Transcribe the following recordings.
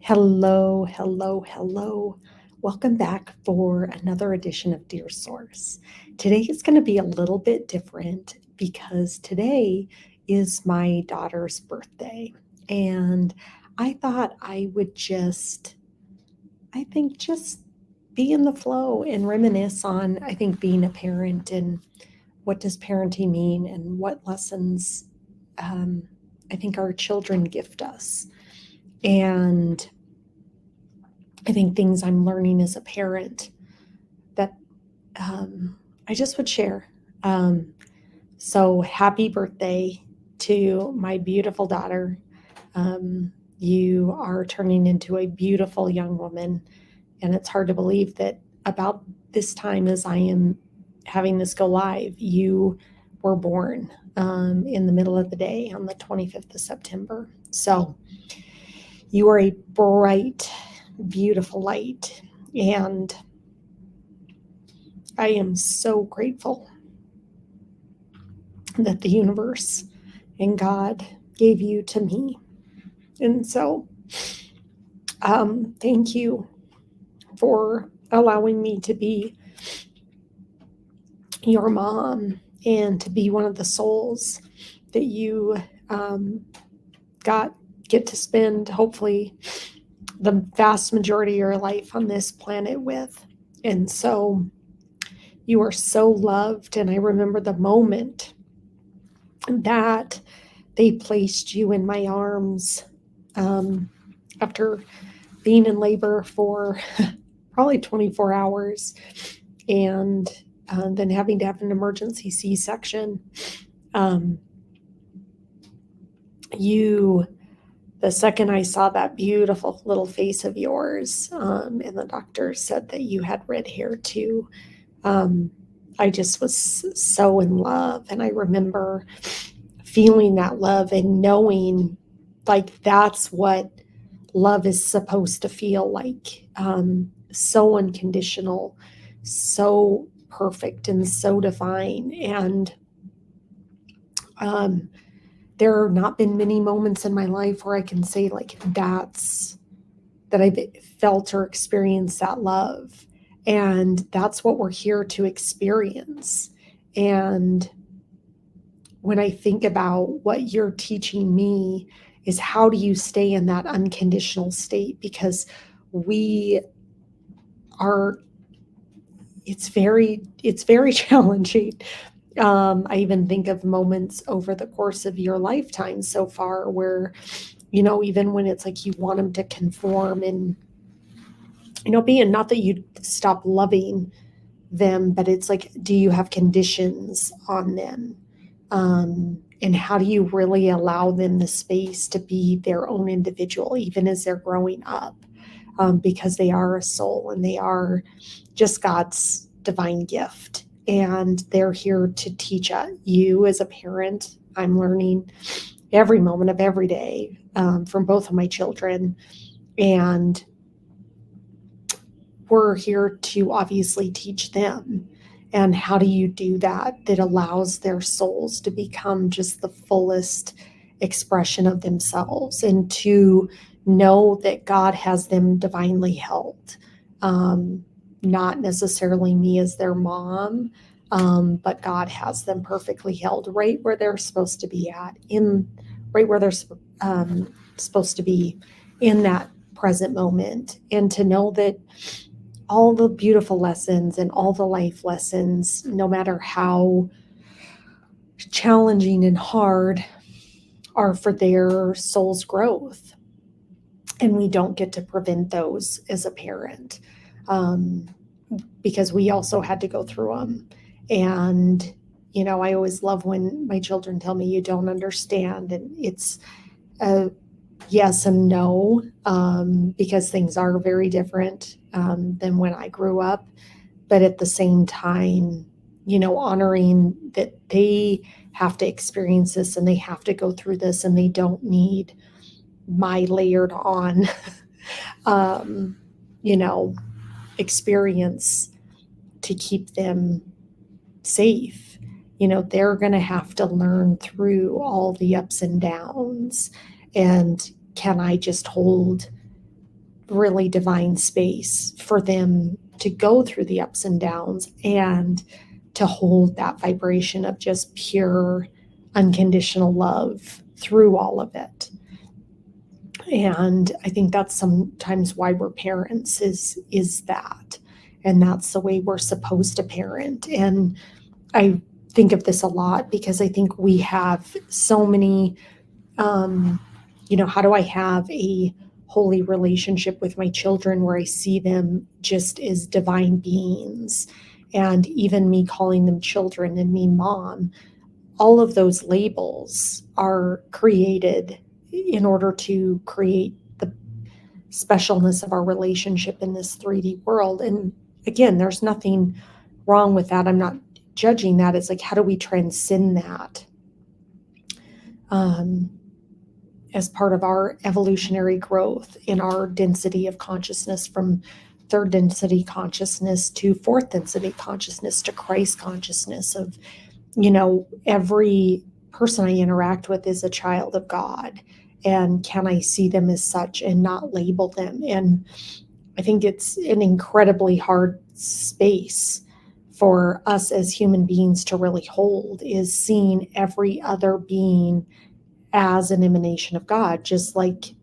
Hello, hello, hello. Welcome back for another edition of Dear Source. Today is going to be a little bit different because today is my daughter's birthday. And I thought I would just be in the flow and reminisce on, being a parent and what does parenting mean and what lessons um, our children gift us. And I think things I'm learning as a parent that I just would share. Um, so happy birthday to my beautiful daughter. You are turning into a beautiful young woman, and it's hard to believe that about this time as I am having this go live, you were born in the middle of the day on the 25th of September. So you are a bright, beautiful light, and I am so grateful that the universe and God gave you to me. And so, thank you for allowing me to be your mom and to be one of the souls that you get to spend, hopefully, the vast majority of your life on this planet with. And so, you are so loved. And I remember the moment that they placed you in my arms after being in labor for probably 24 hours and then having to have an emergency C-section. The second I saw that beautiful little face of yours, and the doctor said that you had red hair too, I just was so in love. And I remember feeling that love and knowing like that's what love is supposed to feel like. So unconditional, so perfect, and so divine. And there have not been many moments in my life where I can say like that I've felt or experienced that love. And that's what we're here to experience. And when I think about what you're teaching me is how do you stay in that unconditional state? Because we are, it's very challenging. I even think of moments over the course of your lifetime so far where, even when it's like you want them to conform and, being not that you stop loving them, but it's like, do you have conditions on them? And how do you really allow them the space to be their own individual, even as they're growing up? Because they are a soul and they are just God's divine gift. And they're here to teach you as a parent. I'm learning every moment of every day from both of my children. And we're here to obviously teach them. And how do you do that allows their souls to become just the fullest expression of themselves and to know that God has them divinely held. Not necessarily me as their mom, but God has them perfectly held right where they're supposed to be right where they're supposed to be in that present moment. And to know that all the beautiful lessons and all the life lessons, no matter how challenging and hard, are for their soul's growth. And we don't get to prevent those as a parent because we also had to go through them. And, I always love when my children tell me you don't understand. And it's a yes and no, because things are very different than when I grew up. But at the same time, honoring that they have to experience this and they have to go through this and they don't need my layered on, you know, experience to keep them safe. They're going to have to learn through all the ups and downs. And can I just hold really divine space for them to go through the ups and downs and to hold that vibration of just pure unconditional love through all of it. And I think that's sometimes why we're parents is that. And that's the way we're supposed to parent. And I think of this a lot because I think we have so many, how do I have a holy relationship with my children where I see them just as divine beings? And even me calling them children and me mom, all of those labels are created in order to create the specialness of our relationship in this 3D world. And again, there's nothing wrong with that. I'm not judging that. It's like, how do we transcend that as part of our evolutionary growth in our density of consciousness from third density consciousness to fourth density consciousness to Christ consciousness of, every person I interact with is a child of God. And can I see them as such and not label them? And I think it's an incredibly hard space for us as human beings to really hold, is seeing every other being as an emanation of God, just like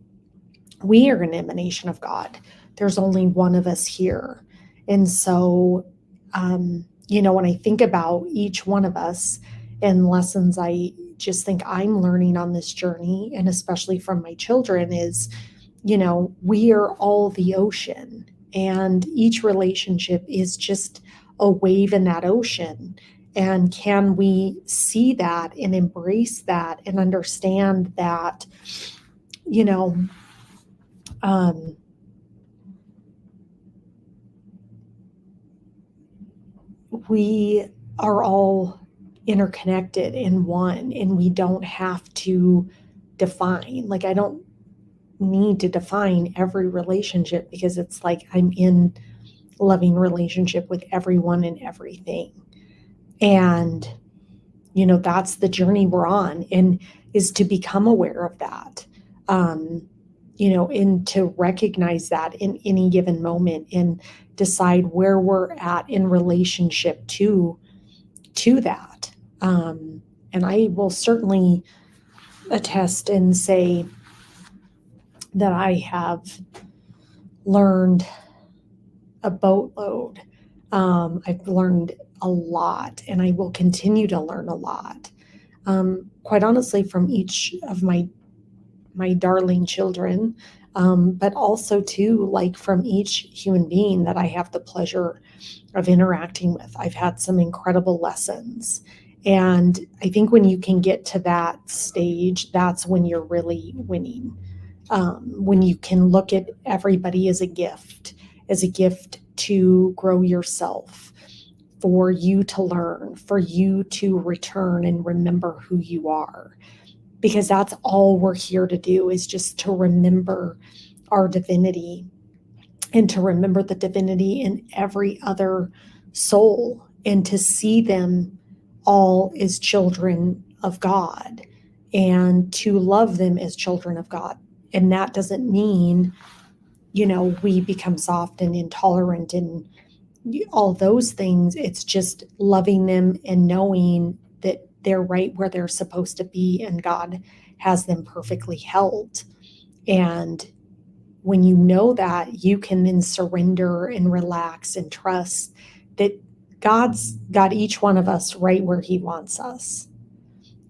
we are an emanation of God. There's only one of us here. And so, when I think about each one of us and lessons I just think I'm learning on this journey, and especially from my children, is, we are all the ocean, and each relationship is just a wave in that ocean. And can we see that and embrace that and understand that, we are all interconnected in one, and we don't have to define. Like, I don't need to define every relationship because it's like I'm in loving relationship with everyone and everything. And, that's the journey we're on, and is to become aware of that, and to recognize that in any given moment and decide where we're at in relationship to that. And I will certainly attest and say that I have learned a boatload. I've learned a lot, and I will continue to learn a lot. Quite honestly, from each of my darling children, but also too, like from each human being that I have the pleasure of interacting with. I've had some incredible lessons. And I think when you can get to that stage, that's when you're really winning. When you can look at everybody as a gift to grow yourself, for you to learn, for you to return and remember who you are. Because that's all we're here to do, is just to remember our divinity and to remember the divinity in every other soul, and to see them all as children of God and to love them as children of God. And that doesn't mean, we become soft and intolerant and all those things. It's just loving them and knowing that they're right where they're supposed to be, and God has them perfectly held. And when you know that, you can then surrender and relax and trust that God's got each one of us right where He wants us.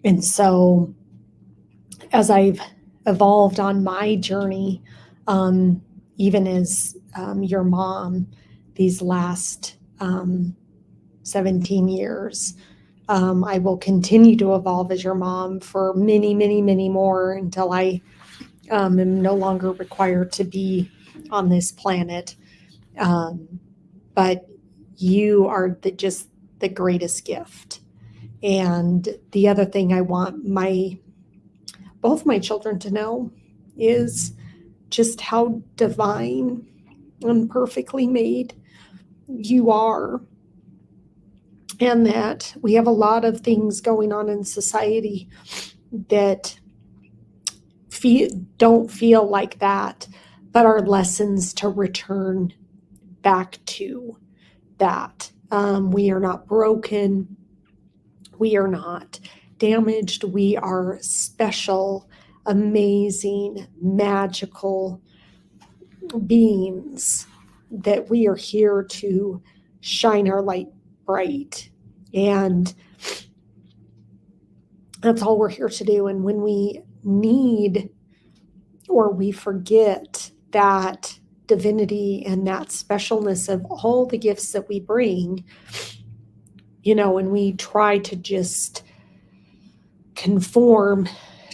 And so, as I've evolved on my journey, even as your mom, these last 17 years, I will continue to evolve as your mom for many, many, many more until I am no longer required to be on this planet. But you are just the greatest gift. And the other thing I want both my children to know is just how divine and perfectly made you are. And that we have a lot of things going on in society that don't feel like that. but are lessons to return back to that. We are not broken. We are not damaged. We are special, amazing, magical beings that we are here to shine our light bright. And that's all we're here to do. And when we need or we forget that divinity and that specialness of all the gifts that we bring, and we try to just conform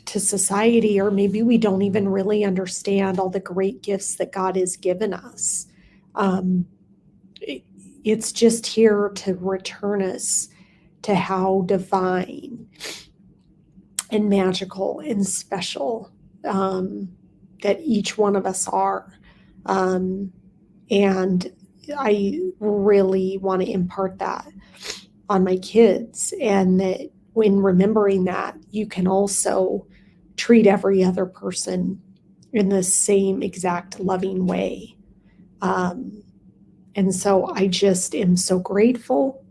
to society, or maybe we don't even really understand all the great gifts that God has given us. It's just here to return us to how divine and magical and special that each one of us are. And I really want to impart that on my kids, and that when remembering that, you can also treat every other person in the same exact loving way. And so I just am so grateful.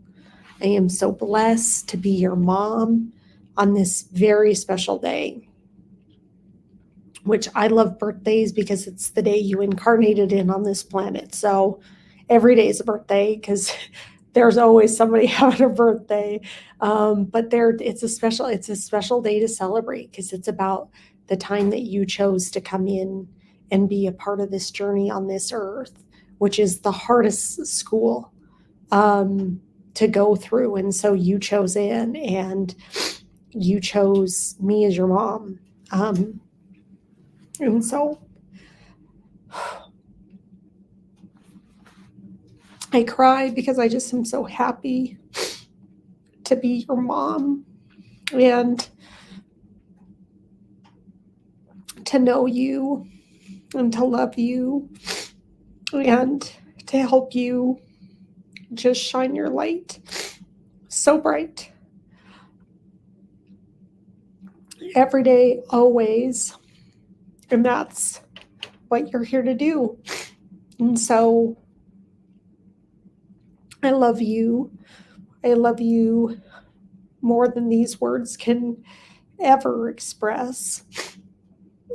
I am so blessed to be your mom on this very special day, which I love birthdays because it's the day you incarnated in on this planet. So every day is a birthday because there's always somebody having a birthday. But it's a special day to celebrate because it's about the time that you chose to come in and be a part of this journey on this earth, which is the hardest school to go through. And so you chose in, and you chose me as your mom. And so I cry because I just am so happy to be your mom and to know you and to love you and to help you just shine your light so bright every day, always. And that's what you're here to do. And so I love you. I love you more than these words can ever express.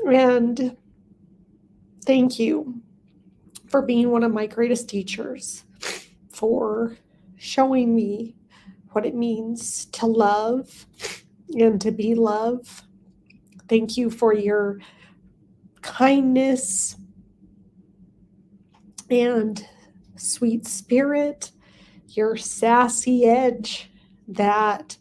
And thank you for being one of my greatest teachers, for showing me what it means to love and to be love. Thank you for your kindness and sweet spirit, your sassy edge that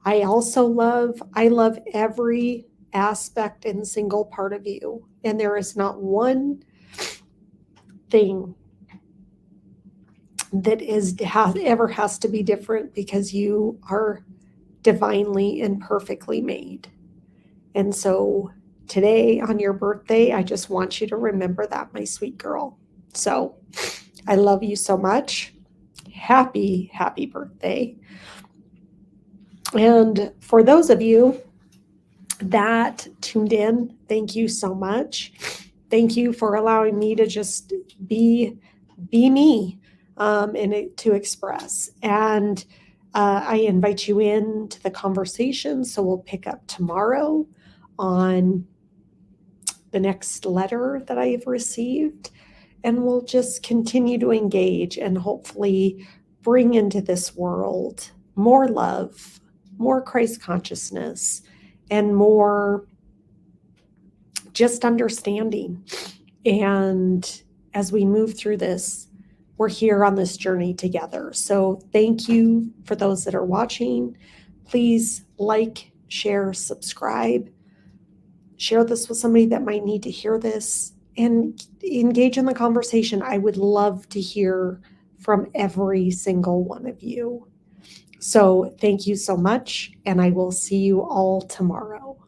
I also love. I love every aspect and single part of you. And there is not one thing that ever has to be different, because you are divinely and perfectly made. And so today on your birthday, I just want you to remember that, my sweet girl. So I love you so much. Happy, happy birthday. And for those of you that tuned in, thank you so much. Thank you for allowing me to just be me and to express. And I invite you into the conversation. So we'll pick up tomorrow on the next letter that I have received. And we'll just continue to engage and hopefully bring into this world more love, more Christ consciousness, and more just understanding. And as we move through this, we're here on this journey together. So thank you for those that are watching. Please like, share, subscribe. Share this with somebody that might need to hear this, and engage in the conversation. I would love to hear from every single one of you. So thank you so much, and I will see you all tomorrow.